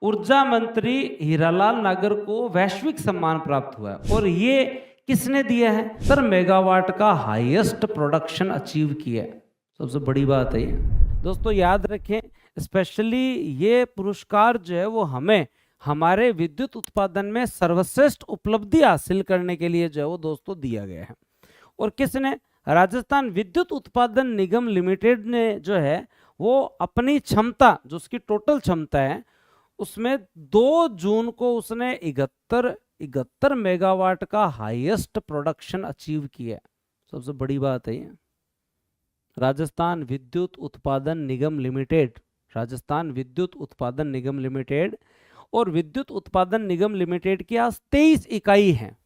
ऊर्जा मंत्री हीरालाल नागर को वैश्विक सम्मान प्राप्त हुआ है। और ये किसने दिया है? सर, मेगावाट का हाईएस्ट प्रोडक्शन अचीव किया है। सबसे बड़ी बात है ये। दोस्तों याद रखें, स्पेशली ये पुरस्कार जो है वो हमें हमारे विद्युत उत्पादन में सर्वश्रेष्ठ उपलब्धि हासिल करने के लिए जो है वो दोस्तों दिया गया है। और किसने? राजस्थान विद्युत उत्पादन निगम लिमिटेड ने जो है वो अपनी क्षमता, जो उसकी टोटल क्षमता है, उसमें 2 जून को उसने 71 मेगावाट का हाईएस्ट प्रोडक्शन अचीव किया है। सबसे बड़ी बात है ये। राजस्थान विद्युत उत्पादन निगम लिमिटेड, राजस्थान विद्युत उत्पादन निगम लिमिटेड, और विद्युत उत्पादन निगम लिमिटेड की आज 23 इकाई हैं।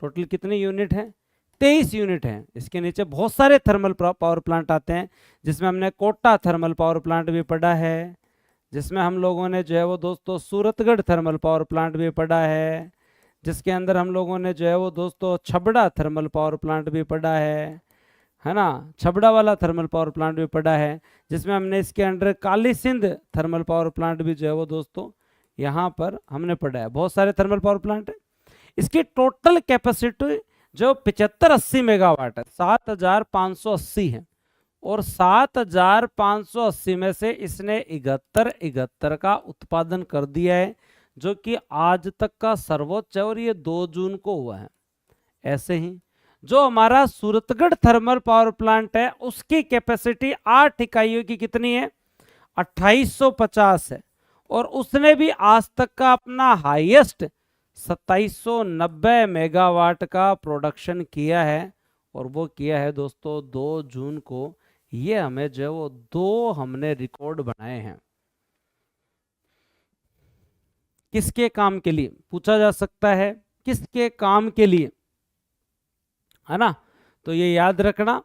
टोटल कितने यूनिट हैं? 23 यूनिट हैं। इसके नीचे बहुत सारे थर्मल पावर प्लांट आते हैं, जिसमें हमने कोटा थर्मल पावर प्लांट भी पढ़ा है, जिसमें हम लोगों ने जो है वो दोस्तों सूरतगढ़ थर्मल पावर प्लांट भी पढ़ा है, जिसके अंदर हम लोगों ने जो है वो दोस्तों छबड़ा थर्मल पावर प्लांट भी पढ़ा है ना, छबड़ा वाला थर्मल पावर प्लांट भी पढ़ा है, जिसमें हमने इसके under Kali Sindh thermal power plant भी जो है वो दोस्तों यहाँ पर हमने पढ़ा है। बहुत सारे थर्मल पावर प्लांट है। इसकी टोटल कैपेसिटी जो 75-80 मेगावाट है, 7580 है, और 7580 में से इसने 71 का उत्पादन कर दिया है, जो कि आज तक का सर्वोच्च है, और ये 2 जून को हुआ है। ऐसे ही जो हमारा सूरतगढ़ थर्मल पावर प्लांट है, उसकी कैपेसिटी 8 इकाइयों की कितनी है? 2850 है, और उसने भी आज तक का अपना हाईएस्ट 2790 मेगावाट का प्रोडक्शन किया है, और वो किया है दोस्तों 2 जून को। ये हमें जो है वो 2 हमने रिकॉर्ड बनाए हैं। किसके काम के लिए? पूछा जा सकता है किसके काम के लिए, है ना? तो ये याद रखना,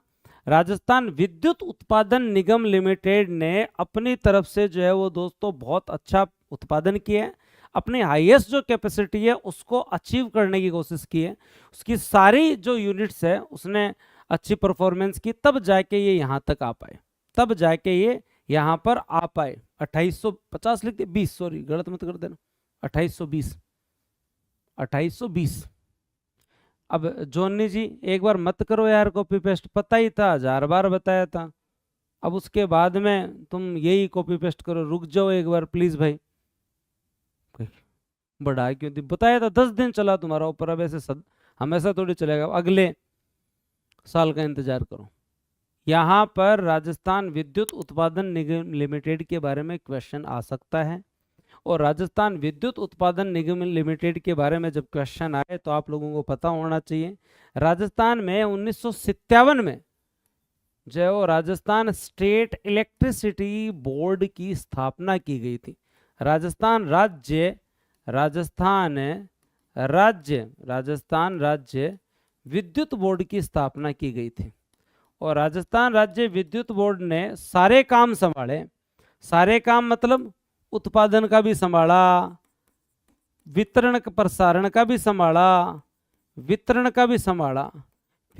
राजस्थान विद्युत उत्पादन निगम लिमिटेड ने अपनी तरफ से जो है वो दोस्तों बहुत अच्छा उत्पादन किया है। अपनी हाईएस्ट जो कैपेसिटी है उसको अचीव करने की कोशिश की है। उसकी सारी जो यूनिट्स है उसने अच्छी परफॉर्मेंस की, तब जाके ये यहाँ तक आ पाए, तब जाके ये यहाँ पर आ पाए। 2850 लिख दे, 20, सॉरी गलत मत कर देना, 2820। अब जोनी जी एक बार मत करो यार कॉपी पेस्ट, पता ही था, 1000 बार बताया था। अब उसके बाद में तुम यही कॉपी पेस्ट करो, रुक जाओ एक बार प्लीज भाई। बढ़ा क्यों थी? बताया था 10 दिन चला तुम्हारा ऊपर, अब ऐसे हमेशा थोड़ी चलेगा। अगले साल का इंतजार करो। यहाँ पर राजस्थान विद्युत उत्पादन निगम लिमिटेड के बारे में क्वेश्चन आ सकता है, और राजस्थान विद्युत उत्पादन निगम लिमिटेड के बारे में जब क्वेश्चन आए तो आप लोगों को पता होना चाहिए, राजस्थान में 1957 में जो है वो राजस्थान स्टेट इलेक्ट्रिसिटी बोर्ड की स्थापना की गई थी। राजस्थान राज्य विद्युत बोर्ड की स्थापना की गई थी, और राजस्थान राज्य विद्युत बोर्ड ने सारे काम संभाले। सारे काम मतलब उत्पादन का भी संभाला, वितरण प्रसारण का भी संभाला, वितरण का भी संभाला।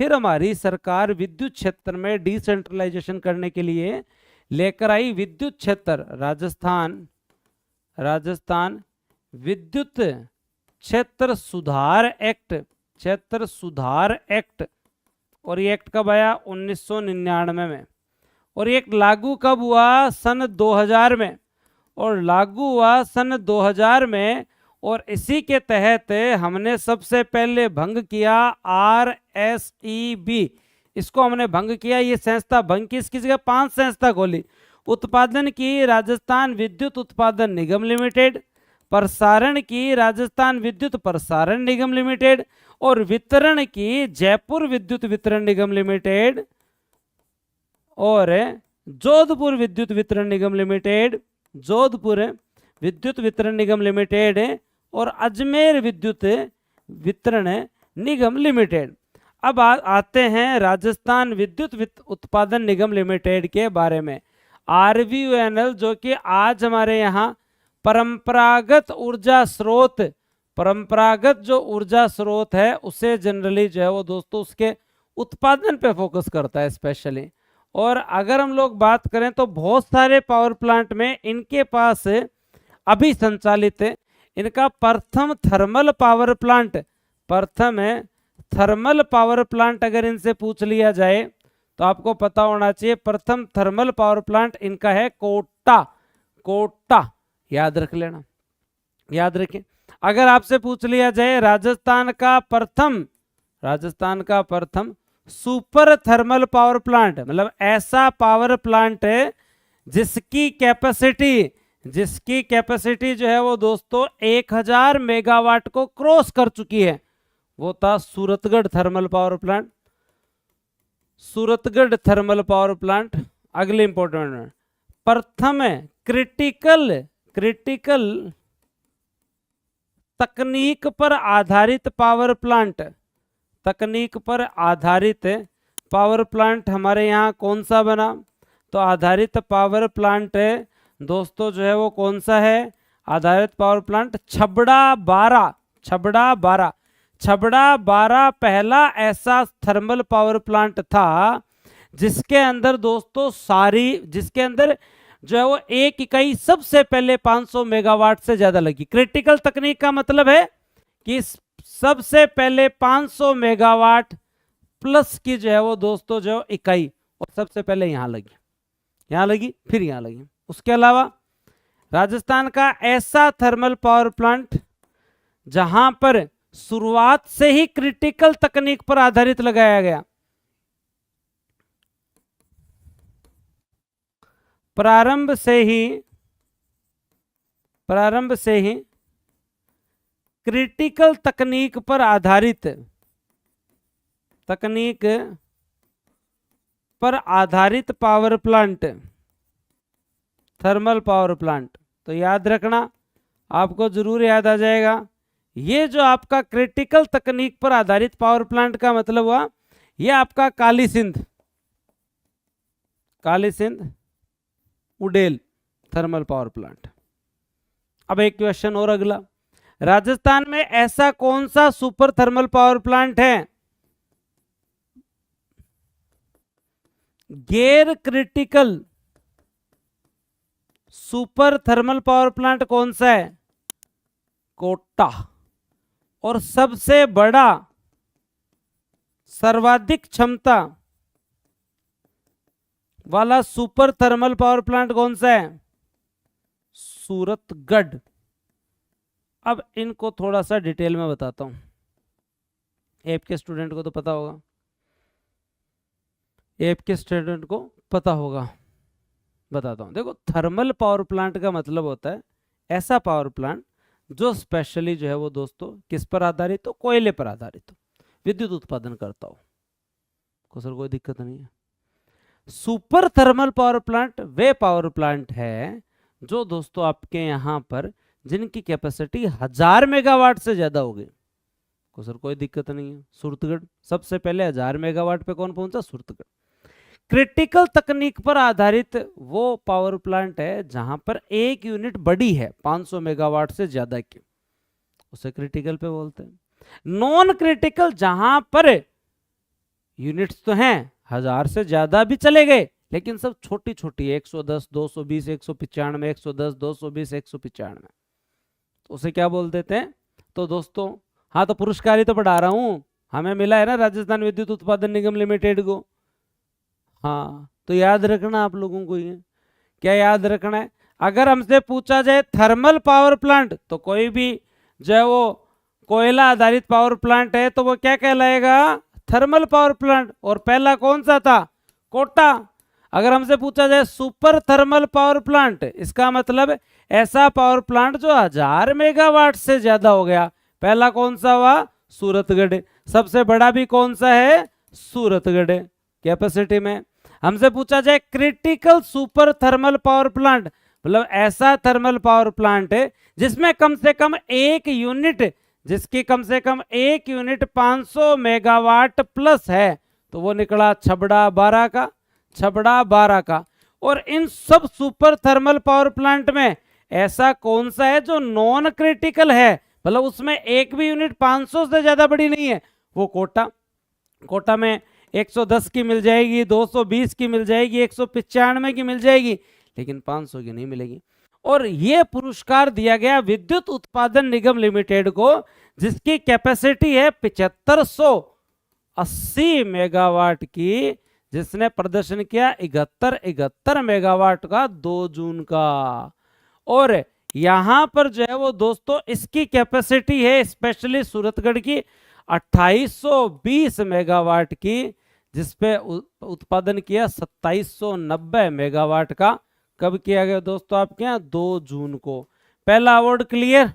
फिर हमारी सरकार विद्युत क्षेत्र में डिसेंट्रलाइजेशन करने के लिए लेकर आई विद्युत क्षेत्र राजस्थान विद्युत क्षेत्र सुधार एक्ट, और ये एक्ट कब आया? 1999 में। और ये लागू कब हुआ? सन 2000 में, और लागू हुआ सन 2000 में। और इसी के तहत हमने सबसे पहले भंग किया RSEB, इसको हमने भंग किया। ये संस्था भंग की, इसकी जगह 5 संस्था खोली। उत्पादन की राजस्थान विद्युत उत्पादन निगम लिमिटेड, प्रसारण की राजस्थान विद्युत प्रसारण निगम लिमिटेड, और वितरण की जयपुर विद्युत वितरण निगम लिमिटेड, और जोधपुर विद्युत वितरण निगम लिमिटेड, और अजमेर विद्युत वितरण निगम लिमिटेड। अब आते हैं राजस्थान विद्युत उत्पादन निगम लिमिटेड के बारे में। RVUNL जो कि आज हमारे यहाँ परंपरागत जो ऊर्जा स्रोत है उसे जनरली जो है वो दोस्तों उसके उत्पादन पे फोकस करता है स्पेशली। और अगर हम लोग बात करें तो बहुत सारे पावर प्लांट में इनके पास अभी संचालित है। इनका प्रथम थर्मल पावर प्लांट, प्रथम है थर्मल पावर प्लांट अगर इनसे पूछ लिया जाए तो आपको पता होना चाहिए प्रथम थर्मल पावर प्लांट इनका है कोटा। कोटा याद रख लेना, याद रखें। अगर आपसे पूछ लिया जाए राजस्थान का प्रथम सुपर थर्मल पावर प्लांट, मतलब ऐसा पावर प्लांट है जिसकी कैपेसिटी जो है वो दोस्तों 1000 मेगावाट को क्रॉस कर चुकी है, वो था Suratgarh thermal power plant. Suratgarh thermal power plant. अगले इंपॉर्टेंट प्रथम है क्रिटिकल तकनीक पर आधारित पावर प्लांट। तकनीक पर आधारित पावर प्लांट हमारे यहाँ कौन सा बना? तो आधारित पावर प्लांट दोस्तों जो है वो कौन सा है? आधारित पावर प्लांट छबड़ा बारा पहला ऐसा थर्मल पावर प्लांट था जिसके अंदर दोस्तों जिसके अंदर जो है वो एक इकाई सबसे पहले 500 मेगावाट से ज्यादा लगी। क्रिटिकल तकनीक का मतलब है कि सबसे पहले 500 मेगावाट प्लस की जो है वो दोस्तों जो इकाई, और सबसे पहले यहां लगी फिर यहां लगी। उसके अलावा राजस्थान का ऐसा थर्मल पावर प्लांट जहां पर शुरुआत से ही क्रिटिकल तकनीक पर आधारित लगाया गया, प्रारंभ से ही क्रिटिकल तकनीक पर आधारित power plant, thermal power plant. तो याद रखना, आपको जरूर याद आ जाएगा। ये जो आपका क्रिटिकल तकनीक पर आधारित पावर प्लांट का मतलब हुआ, ये आपका Kali Sindh उडेल thermal power plant. अब एक क्वेश्चन और अगला, राजस्थान में ऐसा कौन सा सुपर थर्मल पावर प्लांट है? गैर critical super thermal power plant कौन सा है? कोटा। और सबसे बड़ा सर्वाधिक क्षमता वाला सुपर थर्मल पावर प्लांट कौन सा है? सूरतगढ़। अब इनको थोड़ा सा डिटेल में बताता हूं, एप के स्टूडेंट को तो पता होगा, बताता हूं। देखो, थर्मल पावर प्लांट का मतलब होता है ऐसा पावर प्लांट जो स्पेशली जो है वो दोस्तों किस पर आधारित हो? कोयले पर आधारित हो, विद्युत उत्पादन करता हो। सर कोई दिक्कत नहीं है। सुपर थर्मल पावर प्लांट वे पावर प्लांट है जो दोस्तों आपके यहां पर जिनकी कैपेसिटी 1000 मेगावाट से ज्यादा होगी। सर कोई दिक्कत नहीं है। सूरतगढ़ सबसे पहले 1000 मेगावाट पे कौन पहुंचा? सूरतगढ़। क्रिटिकल तकनीक पर आधारित वो पावर प्लांट है जहां पर एक यूनिट बड़ी है 500 मेगावाट से ज्यादा की, उसे क्रिटिकल पे बोलते हैं। नॉन क्रिटिकल जहां पर यूनिट्स तो हैं 1000 से ज्यादा भी चले गए, लेकिन सब छोटी छोटी 110, 220, 195, 110, 220, 195, तो उसे क्या बोल देते हैं? तो दोस्तों हाँ, तो पुरस्कार ही तो पढ़ा रहा हूं, हमें मिला है ना राजस्थान विद्युत उत्पादन निगम लिमिटेड को। हाँ, तो याद रखना आप लोगों को, ये क्या याद रखना है? अगर हमसे पूछा जाए थर्मल पावर प्लांट, तो कोई भी जो है वो कोयला आधारित पावर प्लांट है तो वो क्या कहलाएगा? Thermal power plant. और पहला कौन सा था? कोटा। अगर हमसे पूछा जाए सुपर थर्मल पावर प्लांट, इसका मतलब ऐसा पावर प्लांट जो 1000 मेगावाट से ज्यादा हो गया, पहला कौन सा हुआ? सूरतगढ़। सबसे बड़ा भी कौन सा है? सूरतगढ़ कैपेसिटी में। हमसे पूछा जाए critical super thermal power plant, मतलब ऐसा थर्मल पावर प्लांट है जिसमें कम से कम एक यूनिट, जिसकी कम से कम एक यूनिट 500 मेगावाट प्लस है, तो वो निकला छबड़ा बारा का। और इन सब सुपर थर्मल पावर प्लांट में ऐसा कौन सा है जो नॉन क्रिटिकल है, मतलब उसमें एक भी यूनिट 500 से ज्यादा बड़ी नहीं है? वो कोटा में 110 की मिल जाएगी, 220 की मिल जाएगी, 195 की मिल जाएगी, लेकिन 500 की नहीं मिलेगी। और ये पुरस्कार दिया गया विद्युत उत्पादन निगम लिमिटेड को, जिसकी कैपेसिटी है 7580 मेगावाट की, जिसने प्रदर्शन किया 71 मेगावाट का 2 जून का। और यहां पर जो है वो दोस्तों इसकी कैपेसिटी है स्पेशली सूरतगढ़ की 2820 मेगावाट की, जिसपे उत्पादन किया 2790 मेगावाट का। कब किया गया दोस्तों आपके यहाँ? 2 जून को। पहला अवार्ड क्लियर।